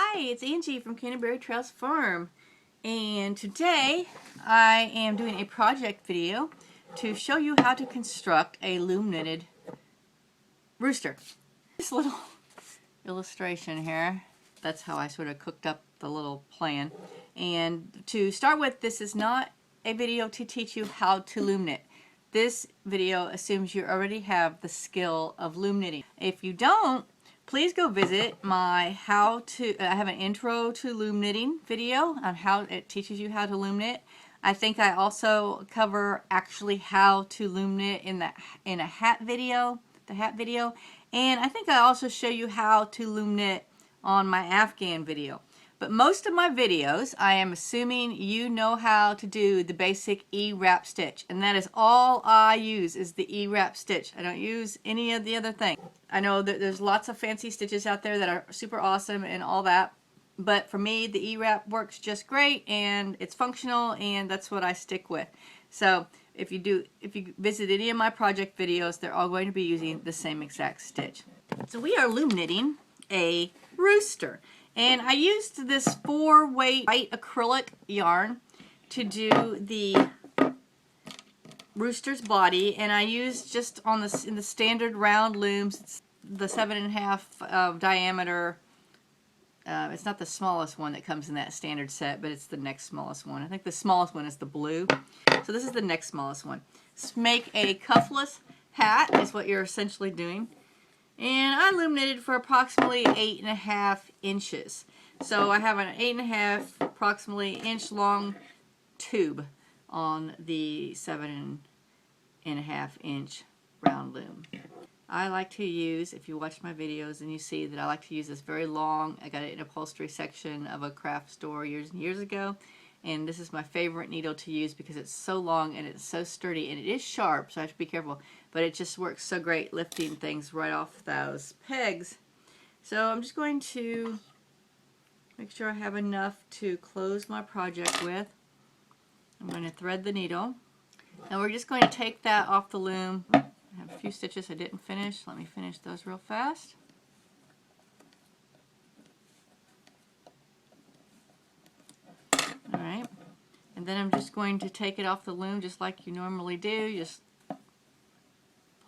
Hi, it's Angie from Canterbury Trails Farm, and today I am doing a project video to show you how to construct a loom knitted rooster. This little illustration here, that's how I sort of cooked up the little plan. And to start with, this is not a video to teach you how to loom knit. This video assumes you already have the skill of loom knitting. If you don't, please go visit my I have an intro to loom knitting video on how it teaches you how to loom knit. I think I also cover actually how to loom knit in a hat video, and I think I also show you how to loom knit on my Afghan video. But most of my videos, I am assuming you know how to do the basic E-wrap stitch. And that is all I use is the E-wrap stitch. I don't use any of the other things. I know that there's lots of fancy stitches out there that are super awesome and all that. But for me, the E-wrap works just great and it's functional, and that's what I stick with. So if you visit any of my project videos, they're all going to be using the same exact stitch. So we are loom knitting a rooster. And I used this 4-weight white acrylic yarn to do the rooster's body, and I used just in the standard round looms. It's the 7.5 diameter. It's not the smallest one that comes in that standard set, but it's the next smallest one. I think the smallest one is the blue. So this is the next smallest one. Let's make a cuffless hat is what you're essentially doing. And I loom knitted for approximately 8.5 inches. So I have an 8.5 approximately inch long tube on the 7.5 inch round loom. I like to use, if you watch my videos and you see that I like to use this very long, I got it in an upholstery section of a craft store years and years ago. And this is my favorite needle to use because it's so long and it's so sturdy, and it is sharp, so I have to be careful, but it just works so great lifting things right off those pegs. So I'm just going to make sure I have enough to close my project with. I'm going to thread the needle, and we're just going to take that off the loom. I have a few stitches I didn't finish. Let me finish those real fast. Alright, and then I'm just going to take it off the loom just like you normally do, just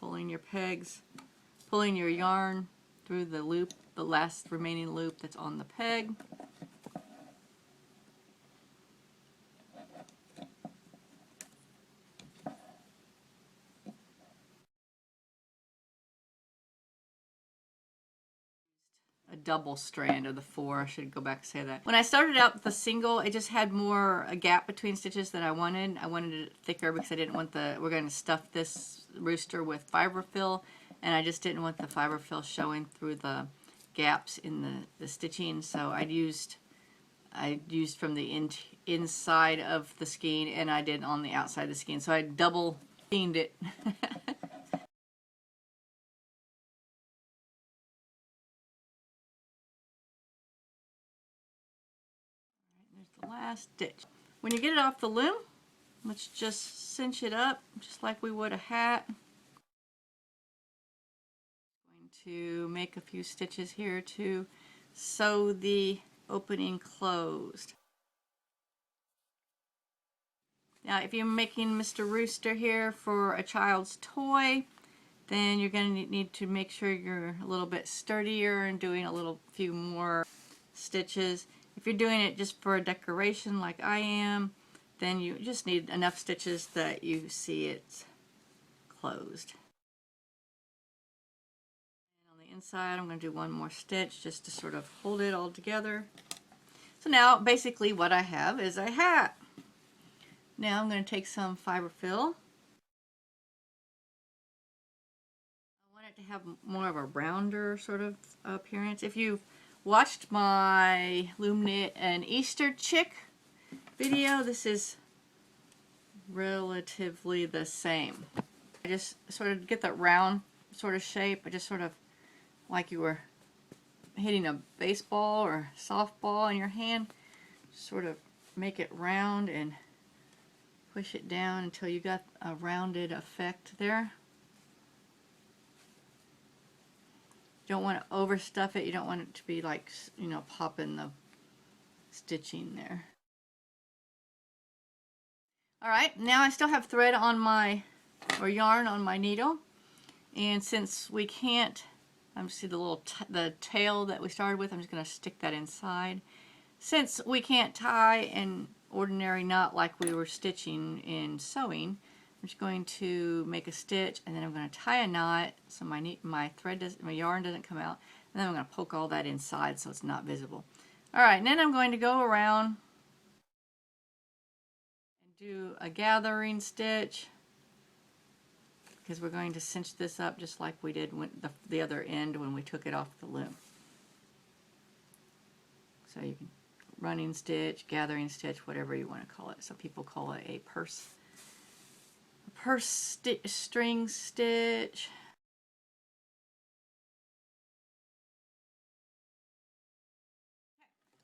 pulling your pegs, pulling your yarn through the loop, the last remaining loop that's on the peg. A double strand of the 4. I should go back and say that. When I started out with the single, it just had a gap between stitches than I wanted. I wanted it thicker because I didn't want we're going to stuff this rooster with fiberfill, and I just didn't want the fiberfill showing through the gaps in the stitching. So I used from the inside of the skein, and I did on the outside of the skein. So I double skeined it. The last stitch. When you get it off the loom, let's just cinch it up just like we would a hat. Going to make a few stitches here to sew the opening closed. Now if you're making Mr. Rooster here for a child's toy, then you're going to need to make sure you're a little bit sturdier and doing a few more stitches. If you're doing it just for a decoration like I am, then you just need enough stitches that you see it's closed. And on the inside, I'm going to do one more stitch just to sort of hold it all together. So now basically what I have is a hat. Now I'm going to take some fiberfill. I want it to have more of a rounder sort of appearance. If you've watched my Loom Knit an Easter chick video, this is relatively the same. I just sort of get that round sort of shape. I just sort of like you were hitting a baseball or softball in your hand. Sort of make it round and push it down until you got a rounded effect there. don't want to overstuff it. You don't want it to be like, you know, popping the stitching there. Alright, now I still have thread on my, or yarn on my needle. And since we can't, I'm just see the little, the tail that we started with, I'm just going to stick that inside. Since we can't tie an ordinary knot like we were stitching in sewing, I'm just going to make a stitch, and then I'm going to tie a knot so my thread doesn't, my yarn doesn't come out, and then I'm going to poke all that inside so it's not visible. Alright, and then I'm going to go around and do a gathering stitch, because we're going to cinch this up just like we did when the other end when we took it off the loom. So you can running stitch, gathering stitch, whatever you want to call it. So people call it a purse string stitch.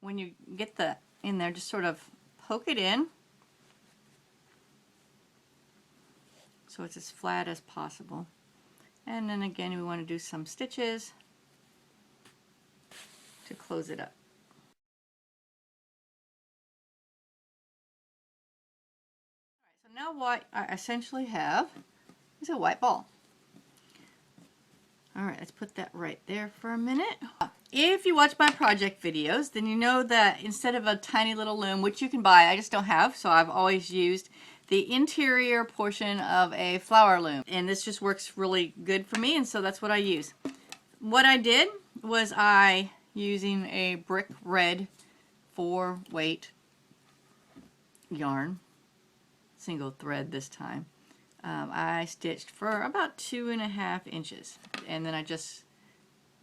When you get the in there, just sort of poke it in so it's as flat as possible. And then again, we want to do some stitches to close it up. Alright, so now what I essentially have is a white ball. Alright, let's put that right there for a minute. If you watch my project videos, then you know that instead of a tiny little loom, which you can buy, I just don't have, so I've always used the interior portion of a flower loom. And this just works really good for me, and so that's what I use. What I did was using a brick red 4-weight yarn, single thread this time. I stitched for about 2.5 inches, and then I just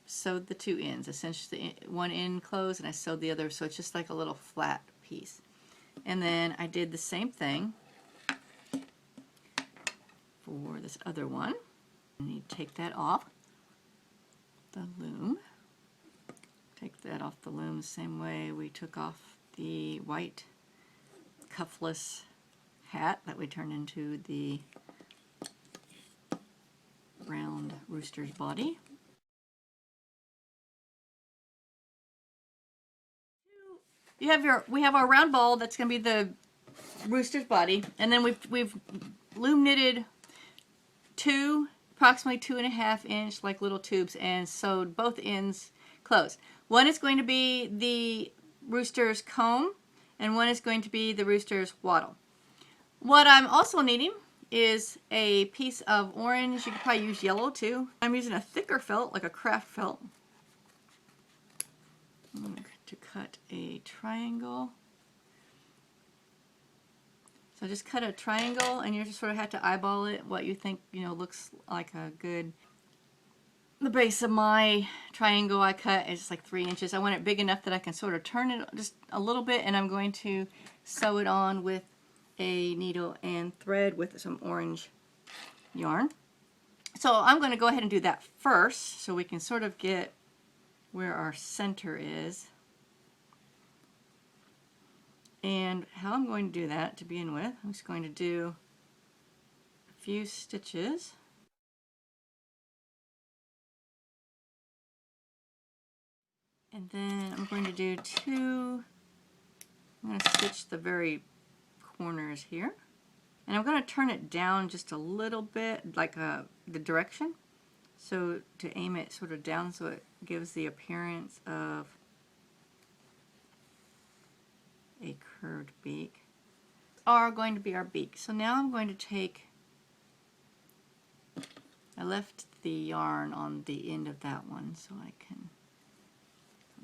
sewed the 2 ends. Essentially, one end closed, and I sewed the other, so it's just like a little flat piece. And then I did the same thing for this other one. And you take that off the loom. Take that off the loom the same way we took off the white cuffless hat that we turned into the round rooster's body. We have our round ball that's going to be the rooster's body, and then we've loom knitted approximately 2.5 inch like little tubes and sewed both ends closed. One is going to be the rooster's comb, and one is going to be the rooster's wattle. What I'm also needing is a piece of orange. You could probably use yellow too. I'm using a thicker felt, like a craft felt. I'm going to cut a triangle. So just cut a triangle, and you just sort of have to eyeball it, what you think, you know, looks like a good. The base of my triangle I cut is like 3 inches. I want it big enough that I can sort of turn it just a little bit, and I'm going to sew it on with a needle and thread with some orange yarn. So I'm going to go ahead and do that first so we can sort of get where our center is. And how I'm going to do that to begin with, I'm just going to do a few stitches. And then I'm going to do I'm going to stitch the very corners here. And I'm going to turn it down just a little bit, like the direction, so to aim it sort of down so it gives the appearance of a curved beak. Are going to be our beak. So now I'm going to take, I left the yarn on the end of that one so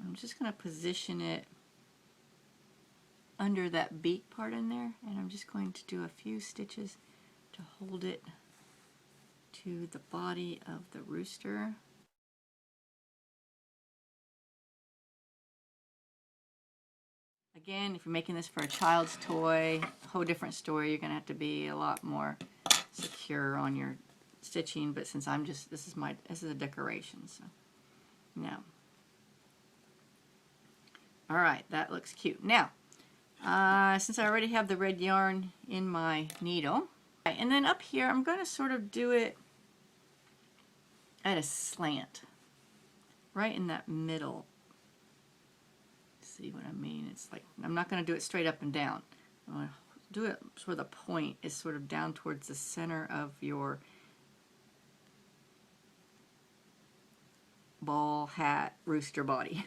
I'm just going to position it under that beak part in there, and I'm just going to do a few stitches to hold it to the body of the rooster. Again, if you're making this for a child's toy, a whole different story. You're going to have to be a lot more secure on your stitching, but since this is a decoration, so now. Alright, that looks cute. Now, since I already have the red yarn in my needle, and then up here I'm going to sort of do it at a slant. right in that middle. See what I mean? It's like, I'm not going to do it straight up and down. I'm going to do it so the point is sort of down towards the center of your ball hat rooster body.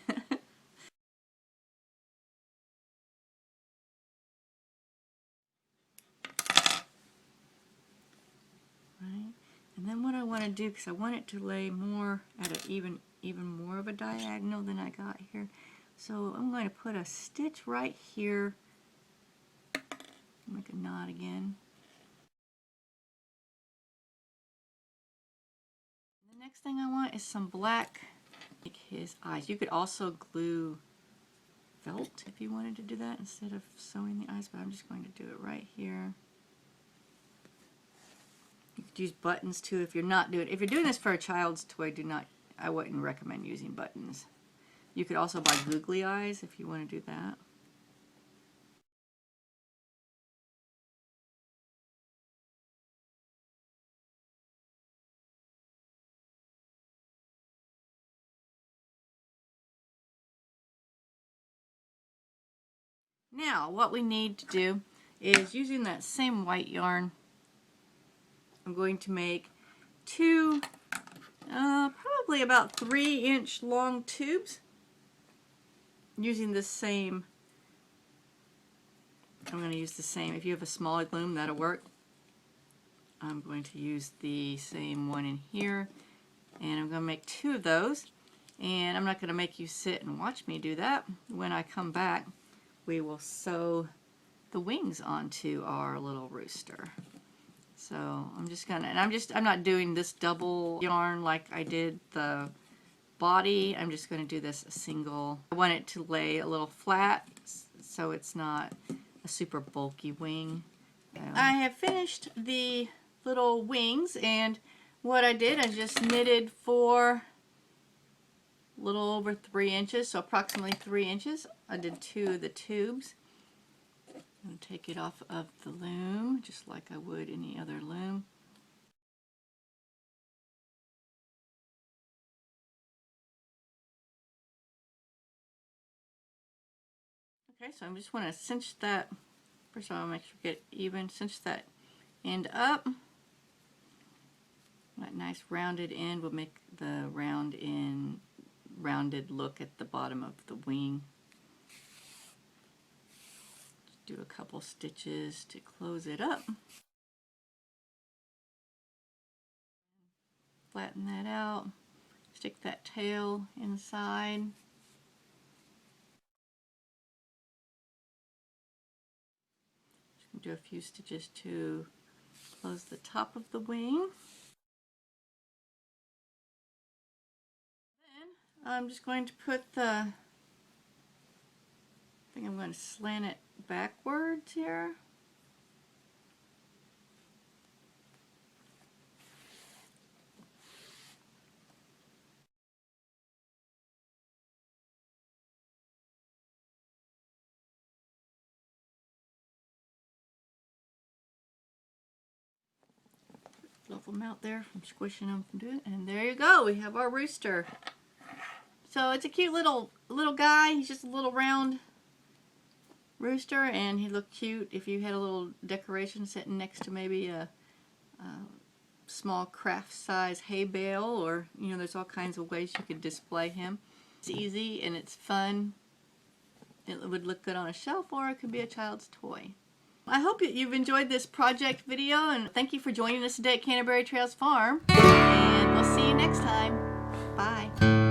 Right? And then what I want to do, because I want it to lay more at an even more of a diagonal than I got here. So I'm going to put a stitch right here. Make a knot again. The next thing I want is some black. Make his eyes. You could also glue felt if you wanted to do that instead of sewing the eyes, but I'm just going to do it right here. You could use buttons too if you're not doing. If you're doing this for a child's toy, I wouldn't recommend using buttons. You could also buy googly eyes if you want to do that. Now, what we need to do is, using that same white yarn, I'm going to make two, probably about 3-inch long tubes, using the same. I'm going to use the same. If you have a smaller loom, that'll work. I'm going to use the same one in here, and I'm going to make 2 of those. And I'm not going to make you sit and watch me do that. When I come back, we will sew the wings onto our little rooster. So I'm just gonna, and I'm not doing this double yarn like I did the body. I'm just gonna do this a single. I want it to lay a little flat so it's not a super bulky wing. I have finished the little wings, and what I did, I just knitted for a little over 3 inches, so approximately 3 inches. I did 2 of the tubes. I'm going to take it off of the loom, just like I would any other loom. Okay, so I just want to cinch that. First of all, make sure you get it even. Cinch that end up. That nice rounded end will make the rounded look at the bottom of the wing. Just do a couple stitches to close it up. Flatten that out. Stick that tail inside. Just do a few stitches to close the top of the wing. Then I'm just going to put I think I'm going to slant it backwards here. Fluff them out there from squishing them from doing it. And there you go, we have our rooster. So it's a cute little guy. He's just a little round rooster, and he looked cute if you had a little decoration sitting next to maybe a small craft size hay bale, or there's all kinds of ways you could display him. It's easy and it's fun. It would look good on a shelf, or it could be a child's toy. I hope you've enjoyed this project video, and thank you for joining us today at Canterbury Trails Farm, and we'll see you next time. Bye.